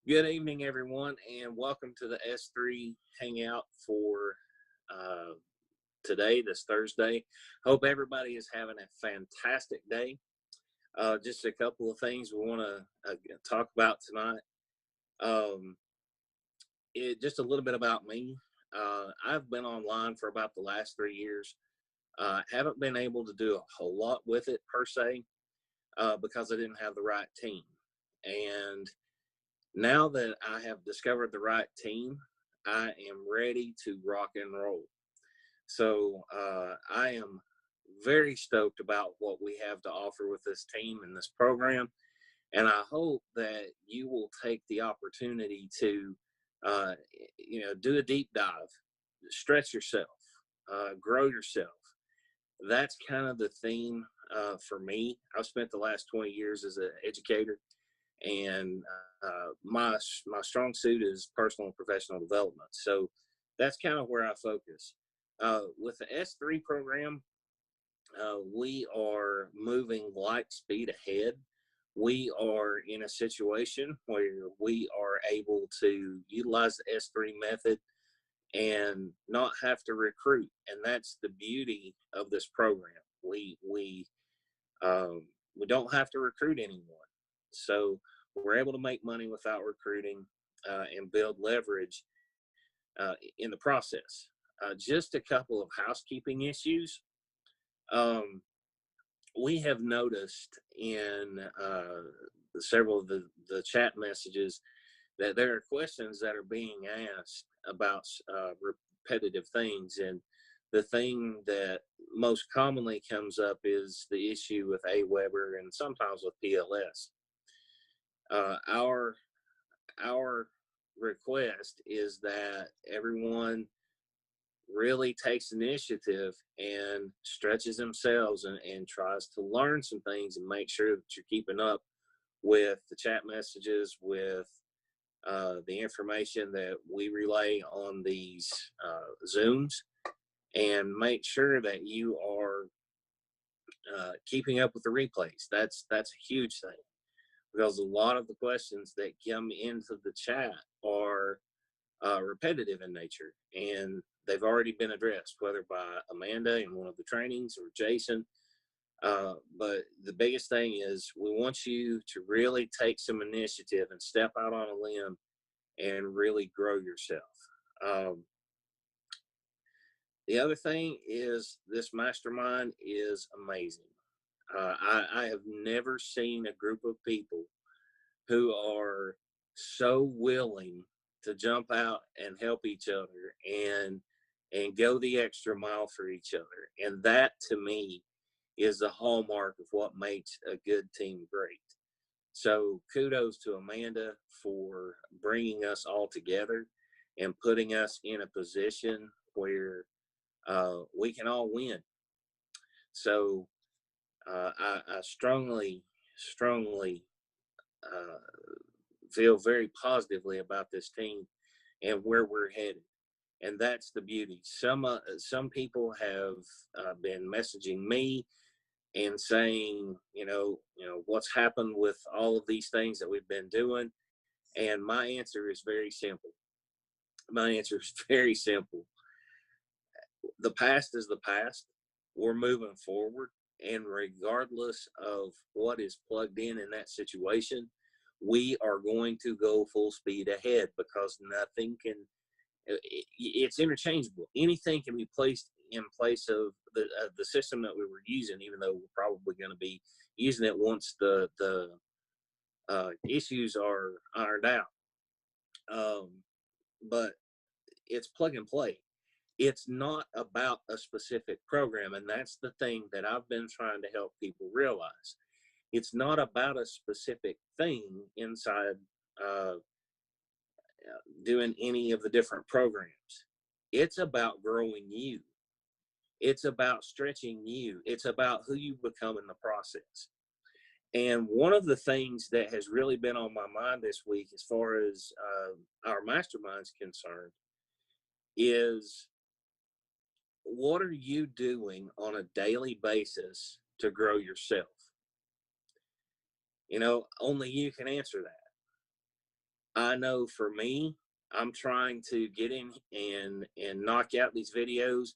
Good evening, everyone, and welcome to the S3 Hangout for uh, today, this Thursday. Hope everybody is having a fantastic day. Just a couple of things we want to talk about tonight. Um, just a little bit about me. I've been online for about the last 3 years. Haven't been able to do a whole lot with it per se because I didn't have the right team. And now that I have discovered the right team, I am ready to rock and roll. So I am very stoked about what we have to offer with this team and this program. And I hope that you will take the opportunity to, uh, do a deep dive, stretch yourself, grow yourself. That's kind of the theme for me. I've spent the last 20 years as an educator, and my strong suit is personal and professional development. So that's kind of where I focus. With the S3 program, we are moving light speed ahead. We are in a situation where we are able to utilize the S3 method and not have to recruit, and that's the beauty of this program. We don't have to recruit anyone, so we're able to make money without recruiting and build leverage in the process. Just a couple of housekeeping issues. Um, we have noticed in several of the chat messages that there are questions that are being asked about repetitive things. And the thing that most commonly comes up is the issue with AWeber and sometimes with PLS. Our request is that everyone really takes initiative and stretches themselves and tries to learn some things and make sure that you're keeping up with the chat messages, with the information that we relay on these Zooms, and make sure that you are keeping up with the replays. That's a huge thing, because a lot of the questions that come into the chat are repetitive in nature, and they've already been addressed, whether by Amanda in one of the trainings or Jason. But the biggest thing is we want you to really take some initiative and step out on a limb and really grow yourself. Um, the other thing is this mastermind is amazing. I have never seen a group of people who are so willing to jump out and help each other and go the extra mile for each other. And that to me is the hallmark of what makes a good team great. So kudos to Amanda for bringing us all together and putting us in a position where we can all win. So I strongly uh, feel very positively about this team and where we're headed. And that's the beauty. Some people have been messaging me and saying, what's happened with all of these things that we've been doing. And my answer is very simple. My answer is very simple. The past is the past. We're moving forward. And regardless of what is plugged in that situation, we are going to go full speed ahead, because nothing can, it's interchangeable. Anything can be placed in place of the system that we were using, even though we're probably going to be using it once the issues are ironed out. But it's plug and play. It's not about a specific program, and that's the thing that I've been trying to help people realize. It's not about a specific thing inside uh, doing any of the different programs. It's about growing you. It's about stretching you. It's about who you become in the process. And one of the things that has really been on my mind this week, as far as our mastermind's concerned, is what are you doing on a daily basis to grow yourself? Only you can answer that. I know for me, I'm trying to get in and knock out these videos.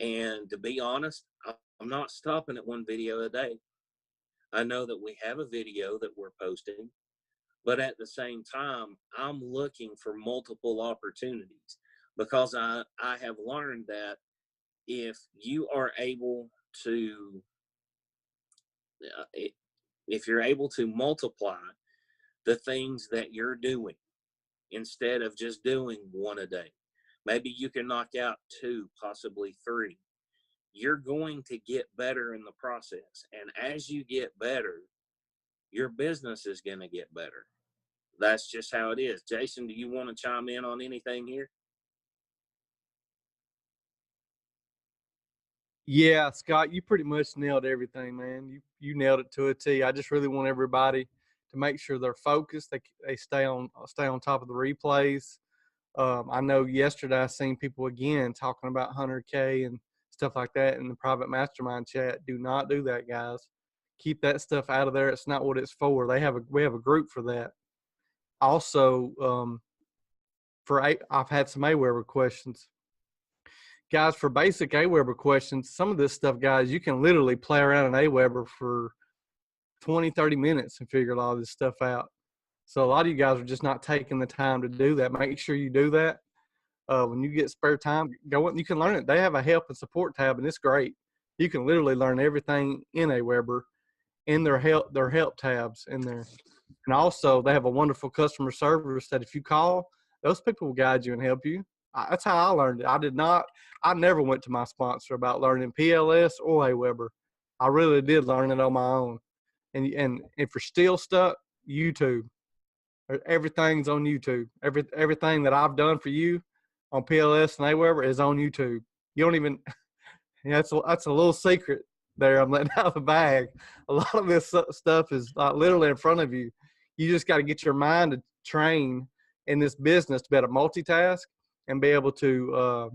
And to be honest, I'm not stopping at one video a day. I know that we have a video that we're posting, but at the same time, I'm looking for multiple opportunities because I have learned that if you are able to, uh, if you're able to multiply the things that you're doing instead of just doing one a day, maybe you can knock out two, possibly three. You're going to get better in the process. And as you get better, your business is going to get better. That's just how it is. Jason, do you want to chime in on anything here? Yeah, Scott, you pretty much nailed everything, man. You nailed it to a T. I just really want everybody to make sure they're focused. They stay on top of the replays. I know yesterday I seen people again talking about 100K and stuff like that in the private mastermind chat. Do not do that, guys. Keep that stuff out of there. It's not what it's for. We have a group for that. Also, I've had some AWeber questions. Guys, for basic AWeber questions, some of this stuff, guys, you can literally play around in AWeber for 20, 30 minutes and figure all this stuff out. So a lot of you guys are just not taking the time to do that. Make sure you do that. When you get spare time, go in. You can learn it. They have a help and support tab, and it's great. You can literally learn everything in AWeber in their help tabs in there. And also, they have a wonderful customer service that if you call, those people will guide you and help you. That's how I learned it. I never went to my sponsor about learning PLS or AWeber. I really did learn it on my own. And if you're still stuck, YouTube. Everything's on YouTube. Everything that I've done for you on PLS and AWeber is on YouTube. You don't even. Yeah, that's a little secret there. I'm letting out of the bag. A lot of this stuff is literally in front of you. You just got to get your mind to train in this business to be able to multitask and be able to.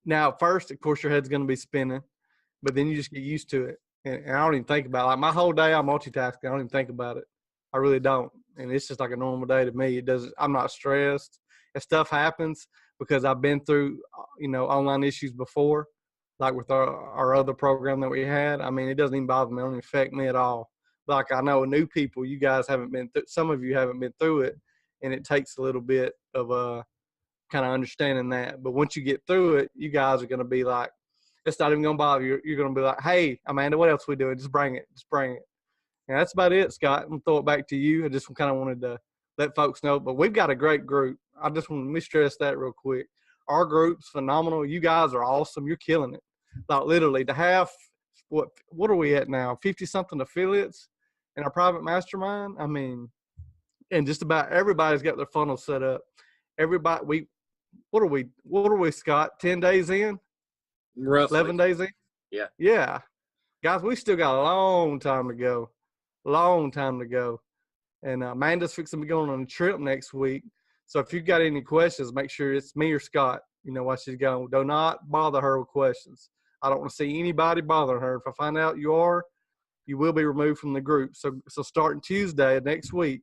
Now, first, of course, your head's going to be spinning, but then you just get used to it. And I don't even think about it. Like my whole day, I'm multitasking. I don't even think about it. I really don't. And it's just like a normal day to me. It doesn't. I'm not stressed. If stuff happens, because I've been through, online issues before, like with our other program that we had. I mean, it doesn't even bother me. It doesn't affect me at all. Like I know new people, you guys haven't been through, some of you haven't been through it, and it takes a little bit of kind of understanding that. But once you get through it, you guys are going to be like, it's not even going to bother you. You're going to be like, hey, Amanda, what else we doing? Just bring it. Just bring it. And that's about it, Scott. I'm going to throw it back to you. I just kind of wanted to let folks know. But we've got a great group. I just want to stress that real quick. Our group's phenomenal. You guys are awesome. You're killing it. Like literally to have, what are we at now? 50-something affiliates in our private mastermind? I mean, and just about everybody's got their funnel set up. Everybody, what are we, Scott? 10 days in? Roughly. 11 days in? Yeah. Yeah. Guys, we still got a long time to go. Long time to go. And Amanda's fixing to be going on a trip next week. So if you've got any questions, make sure it's me or Scott, while she's going. Do not bother her with questions. I don't want to see anybody bothering her. If I find out you are, you will be removed from the group. So starting Tuesday next week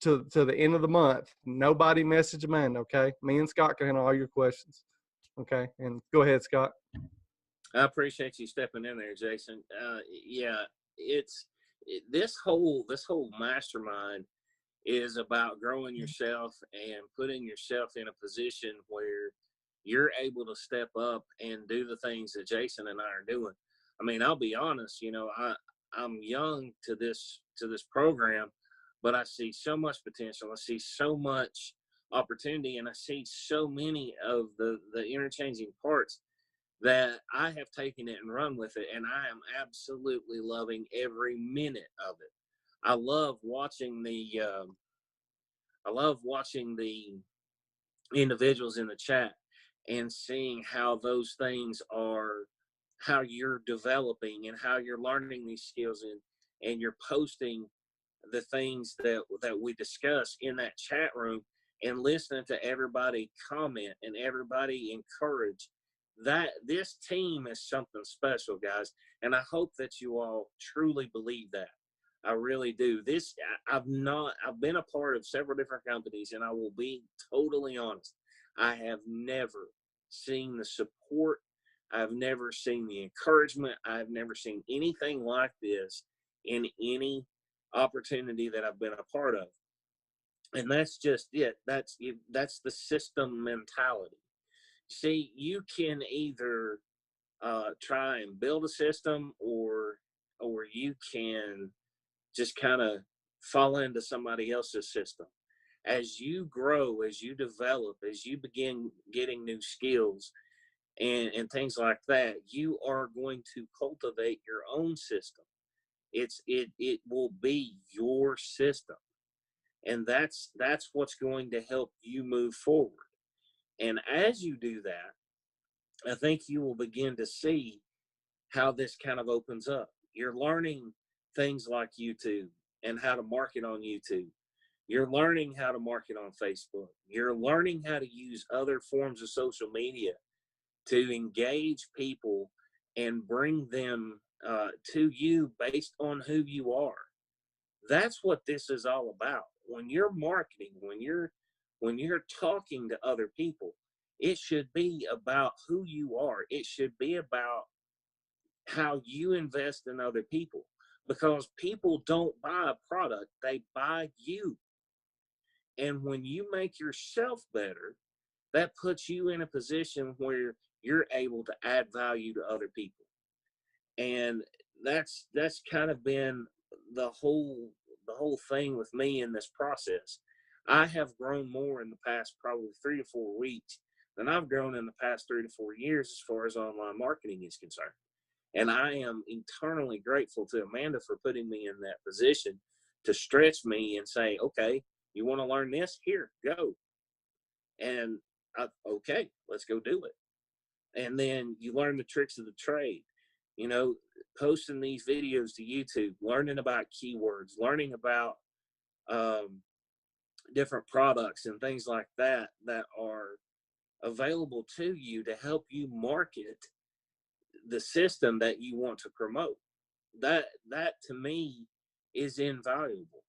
to the end of the month, nobody message Amanda, okay? Me and Scott can handle all your questions, okay? And go ahead, Scott. I appreciate you stepping in there, Jason. Yeah, this whole mastermind is about growing yourself and putting yourself in a position where you're able to step up and do the things that Jason and I are doing. I mean, I'll be honest, I'm young to this program, but I see so much potential. I see so much opportunity, and I see so many of the interchanging parts that I have taken it and run with it, and I am absolutely loving every minute of it. I love watching the individuals in the chat and seeing how those things are, how you're developing and how you're learning these skills, and you're posting the things that we discuss in that chat room, and listening to everybody comment and everybody encourage. That this team is something special, guys, and I hope that you all truly believe that. I really do. I've been a part of several different companies, and I will be totally honest. I have never seen the support. I've never seen the encouragement. I've never seen anything like this in any opportunity that I've been a part of. And that's just it. That's the system mentality. See, you can either try and build a system, or you can just kind of fall into somebody else's system. As you grow, as you develop, as you begin getting new skills and things like that, you are going to cultivate your own system. It will be your system, and that's what's going to help you move forward. And as you do that, I think you will begin to see how this kind of opens up. You're learning things like YouTube and how to market on YouTube. You're learning how to market on Facebook. You're learning how to use other forms of social media to engage people and bring them to you based on who you are. That's what this is all about. When you're marketing, when you're talking to other people, it should be about who you are. It should be about how you invest in other people, because people don't buy a product, they buy you. And when you make yourself better, that puts you in a position where you're able to add value to other people. And that's kind of been the whole the whole thing with me in this process. I have grown more in the past probably 3 to 4 weeks than I've grown in the past 3 to 4 years as far as online marketing is concerned. And I am eternally grateful to Amanda for putting me in that position to stretch me and say, okay, you want to learn this? Here, go. And okay, let's go do it. And then you learn the tricks of the trade, you know, posting these videos to YouTube, learning about keywords, learning about um, different products and things like that that are available to you to help you market the system that you want to promote. That to me is invaluable.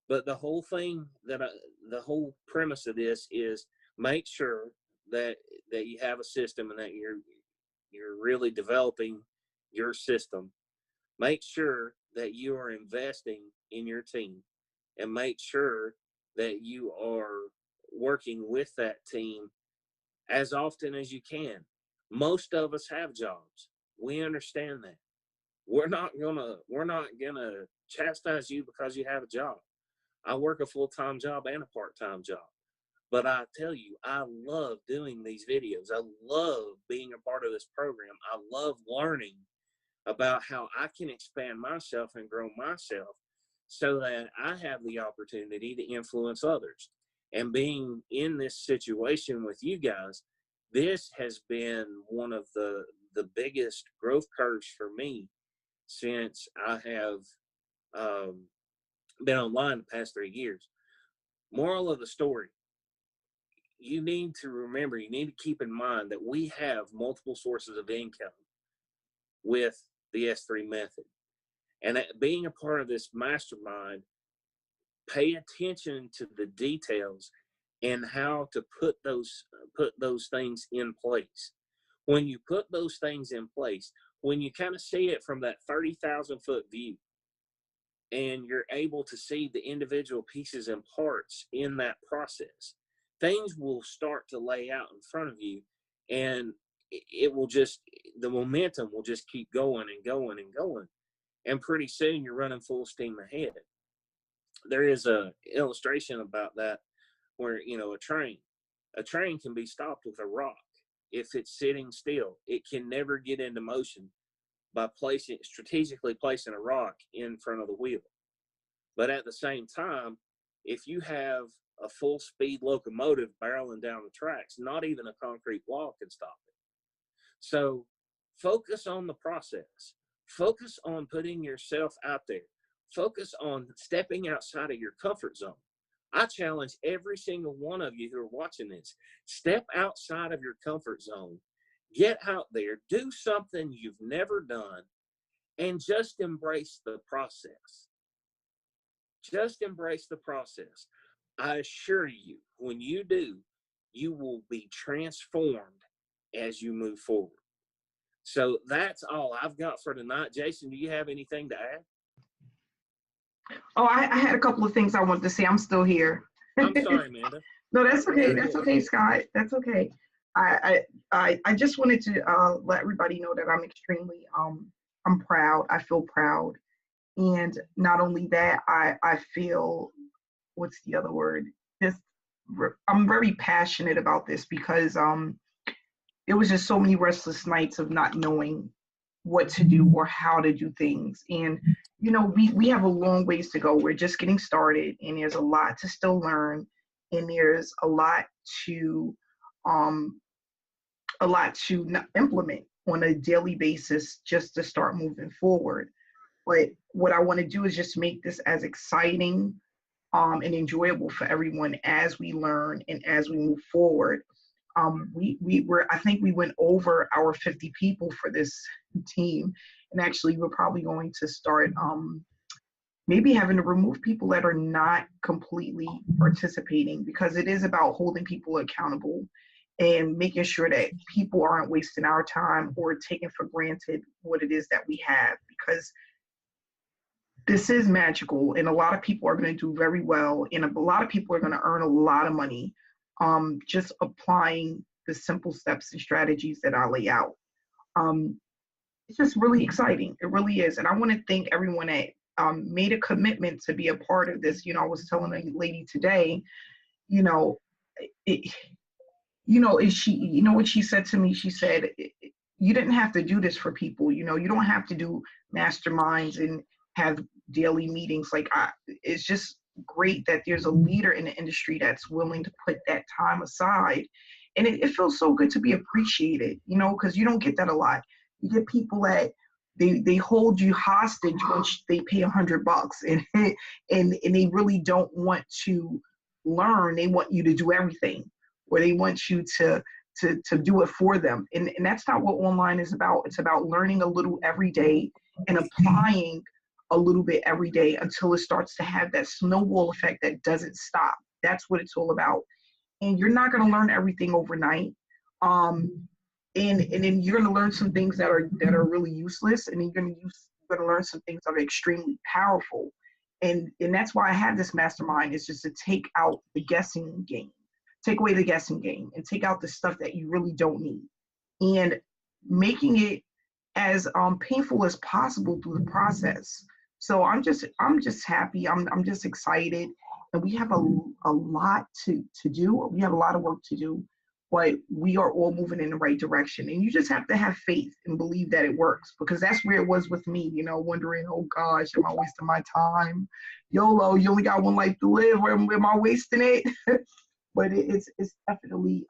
But the whole premise of this is make sure that you have a system and that you're really developing your system. Make sure that you are investing in your team, and make sure that you are working with that team as often as you can. Most of us have jobs. We understand that. We're not gonna chastise you because you have a job. I work a full-time job and a part-time job. But I tell you, I love doing these videos. I love being a part of this program. I love learning about how I can expand myself and grow myself so that I have the opportunity to influence others. And being in this situation with you guys, this has been one of the biggest growth curves for me since I have um, been online the past 3 years. Moral of the story, you need to remember, you need to keep in mind that we have multiple sources of income with the S3 method. And being a part of this mastermind, pay attention to the details and how to put those things in place. When you put those things in place, when you kind of see it from that 30,000-foot view, and you're able to see the individual pieces and parts in that process, things will start to lay out in front of you, and it will just, the momentum will just keep going and going and going. And pretty soon you're running full steam ahead. There is a illustration about that where, a train can be stopped with a rock. If it's sitting still, it can never get into motion by strategically placing a rock in front of the wheel. But at the same time, if you have a full speed locomotive barreling down the tracks, not even a concrete wall can stop it. So focus on the process. Focus on putting yourself out there. Focus on stepping outside of your comfort zone. I challenge every single one of you who are watching this. Step outside of your comfort zone. Get out there. Do something you've never done and just embrace the process. Just embrace the process. I assure you, when you do, you will be transformed as you move forward. So that's all I've got for tonight. Jason, do you have anything to add? Oh, I had a couple of things I wanted to say. I'm still here. I'm sorry, Amanda. No, that's okay. That's okay, Scott. That's okay. I just wanted to let everybody know that I'm extremely I'm proud. I feel proud, and not only that, I feel, what's the other word? Just I'm very passionate about this because it was just so many restless nights of not knowing what to do or how to do things. And we have a long ways to go. We're just getting started, and there's a lot to still learn, and there's a lot to um implement on a daily basis just to start moving forward. But what I want to do is just make this as exciting and enjoyable for everyone as we learn and as we move forward. I think we went over our 50 people for this team, and actually we're probably going to start maybe having to remove people that are not completely participating, because it is about holding people accountable and making sure that people aren't wasting our time or taking for granted what it is that we have, because this is magical and a lot of people are going to do very well, and a lot of people are going to earn a lot of money just applying the simple steps and strategies that I lay out. It's just really exciting. It really is. And I want to thank everyone that made a commitment to be a part of this. I was telling a lady today, it, is she, what she said to me? She said, you didn't have to do this for people. You don't have to do masterminds and have daily meetings. It's just great that there's a leader in the industry that's willing to put that time aside. And it feels so good to be appreciated, because you don't get that a lot. You get people that they hold you hostage once they pay $100 and they really don't want to learn. They want you to do everything, or they want you to do it for them. And that's not what online is about. It's about learning a little every day and applying a little bit every day until it starts to have that snowball effect that doesn't stop. That's what it's all about. And you're not going to learn everything overnight. And then you're going to learn some things that are really useless, and then you're going to learn some things that are extremely powerful. And that's why I have this mastermind, is just to take out the guessing game, take away the guessing game, and take out the stuff that you really don't need, and making it as painful as possible through the process. So I'm just happy. I'm just excited, and we have a lot to do. We have a lot of work to do, but we are all moving in the right direction. And you just have to have faith and believe that it works, because that's where it was with me, wondering, oh gosh, am I wasting my time? YOLO, you only got one life to live. Where am I wasting it? But it's definitely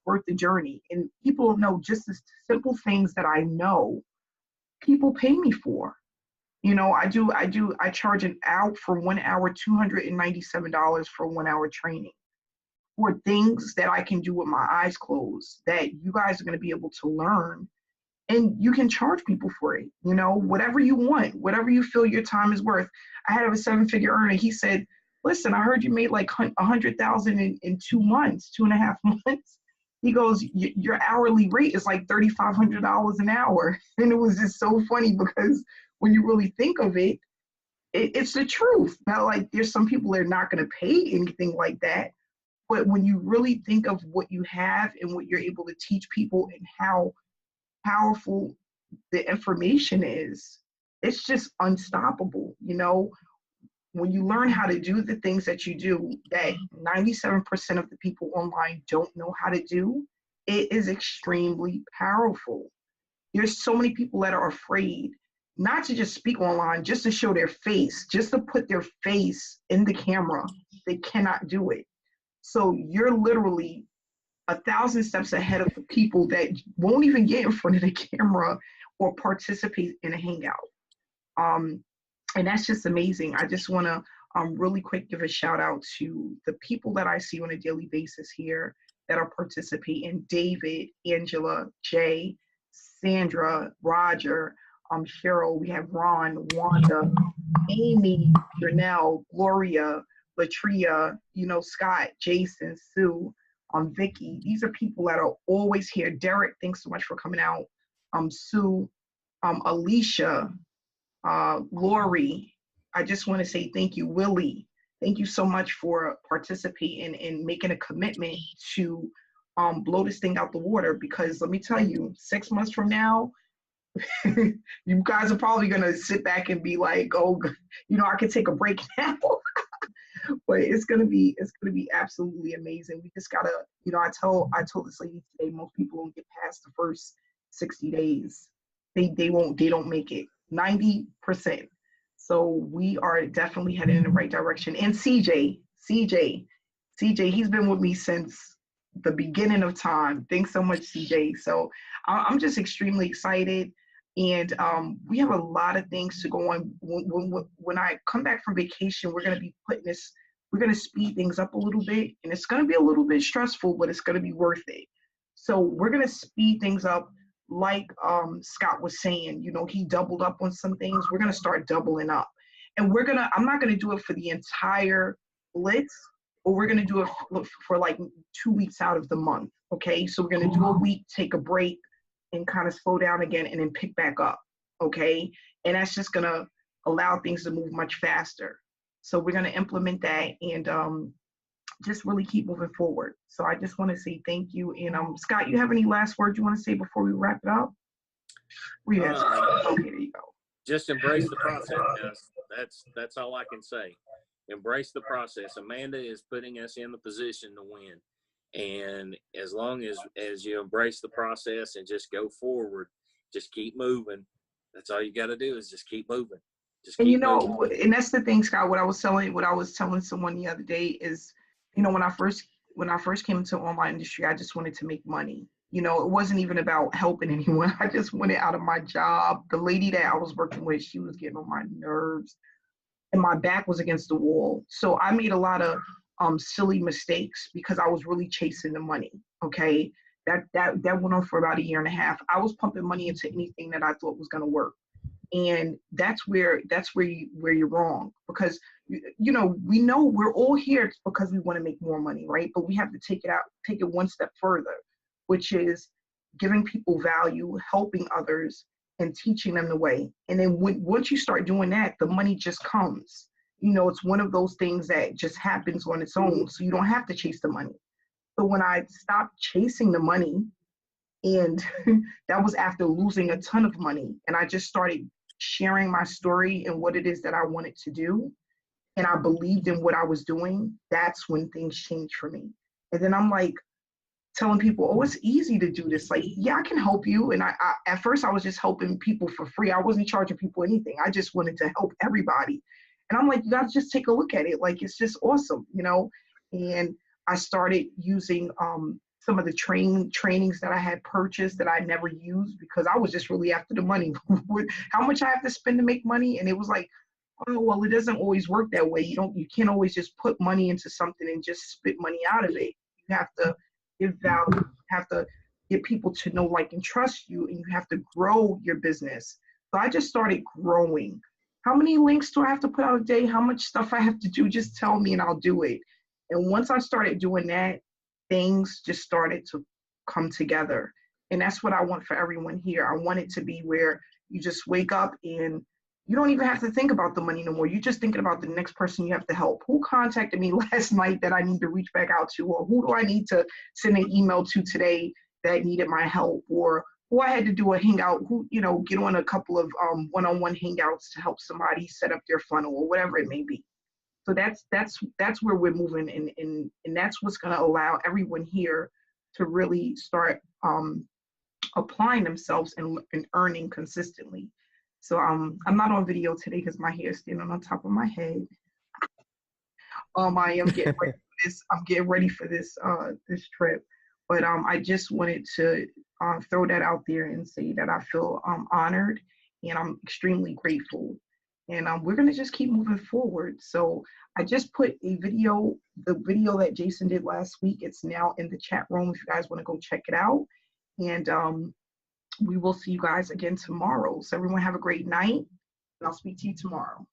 worth the journey. And people know just the simple things that I know people pay me for. I charge an hour for 1 hour, $297 for 1 hour training, for things that I can do with my eyes closed that you guys are going to be able to learn. And you can charge people for it, whatever you want, whatever you feel your time is worth. I had a 7-figure earner. He said, listen, I heard you made like 100,000 in 2 months, 2.5 months. He goes, your hourly rate is like $3,500 an hour. And it was just so funny, because when you really think of it, it's the truth. Now, like, there's some people that are not going to pay anything like that. But when you really think of what you have and what you're able to teach people and how powerful the information is, it's just unstoppable. When you learn how to do the things that you do, that 97% of the people online don't know how to do, it is extremely powerful. There's so many people that are afraid not to just speak online, just to show their face, just to put their face in the camera. They cannot do it. So you're literally 1,000 steps ahead of the people that won't even get in front of the camera or participate in a hangout. And that's just amazing. I just want to really quick give a shout out to the people that I see on a daily basis here that are participating: David, Angela, Jay, Sandra, Roger, Cheryl, we have Ron, Wanda, Amy, Janelle, Gloria, Latria, Scott, Jason, Sue, Vicky. These are people that are always here. Derek, thanks so much for coming out. Sue, Alicia, Lori. I just want to say thank you, Willie. Thank you so much for participating and making a commitment to blow this thing out the water, because let me tell you, 6 months from now, you guys are probably going to sit back and be like, oh, I can take a break now. But it's going to be absolutely amazing. We just got to, I told this lady today, most people don't get past the first 60 days. They don't make it 90%. So we are definitely heading in the right direction. And CJ, he's been with me since the beginning of time. Thanks so much, CJ. So I'm just extremely excited. And we have a lot of things to go on. When I come back from vacation, we're going to speed things up a little bit. And it's going to be a little bit stressful, but it's going to be worth it. So we're going to speed things up. Like Scott was saying, he doubled up on some things. We're going to start doubling up. And I'm not going to do it for the entire blitz, but we're going to do it for like 2 weeks out of the month. Okay. So we're going to do a week, take a break, and kind of slow down again and then pick back up. Okay. And that's just going to allow things to move much faster. So we're going to implement that and just really keep moving forward. So I just want to say thank you. And Scott, you have any last words you want to say before we wrap it up? Okay, there you go. Just embrace the process, guys. That's all I can say. Embrace the process. Amanda is putting us in the position to win. And as long as you embrace the process and just go forward, just keep moving. That's all you got to do is just keep moving. And and that's the thing, Scott, what I was telling someone the other day is, when I first came into the online industry, I just wanted to make money. It wasn't even about helping anyone. I just wanted out of my job. The lady that I was working with, she was getting on my nerves and my back was against the wall. So I made a lot of silly mistakes because I was really chasing the money. Okay. That went on for about 1.5 years. I was pumping money into anything that I thought was going to work. And that's where you're wrong, because we know we're all here because we want to make more money, right? But we have to take it one step further, which is giving people value, helping others, and teaching them the way. And then once you start doing that, the money just comes. It's one of those things that just happens on its own, so you don't have to chase the money. So when I stopped chasing the money, and that was after losing a ton of money, and I just started sharing my story and what it is that I wanted to do, and I believed in what I was doing, that's when things changed for me. And then I'm like telling people, oh, it's easy to do this. Like, yeah, I can help you. And I at first I was just helping people for free. I wasn't charging people anything. I just wanted to help everybody. And I'm like, you guys just take a look at it. Like, it's just awesome, And I started using some of the trainings that I had purchased that I never used because I was just really after the money. How much I have to spend to make money? And it was like, oh, well, it doesn't always work that way. You can't always just put money into something and just spit money out of it. You have to give value. You have to get people to know, like, and trust you, and you have to grow your business. So I just started growing. How many links do I have to put out a day? How much stuff I have to do? Just tell me and I'll do it. And once I started doing that, things just started to come together. And that's what I want for everyone here. I want it to be where you just wake up and you don't even have to think about the money no more. You're just thinking about the next person you have to help. Who contacted me last night that I need to reach back out to? Or who do I need to send an email to today that needed my help? Or who I had to do a hangout, get on a couple of one-on-one hangouts to help somebody set up their funnel or whatever it may be. So that's where we're moving, and that's what's going to allow everyone here to really start applying themselves and earning consistently. So I'm not on video today because my hair is standing on top of my head. I am getting ready for this. I'm getting ready for this trip, but I just wanted to throw that out there and say that I feel honored and I'm extremely grateful. And we're going to just keep moving forward. So I just put the video that Jason did last week. It's now in the chat room if you guys want to go check it out. And we will see you guys again tomorrow. So everyone have a great night, and I'll speak to you tomorrow.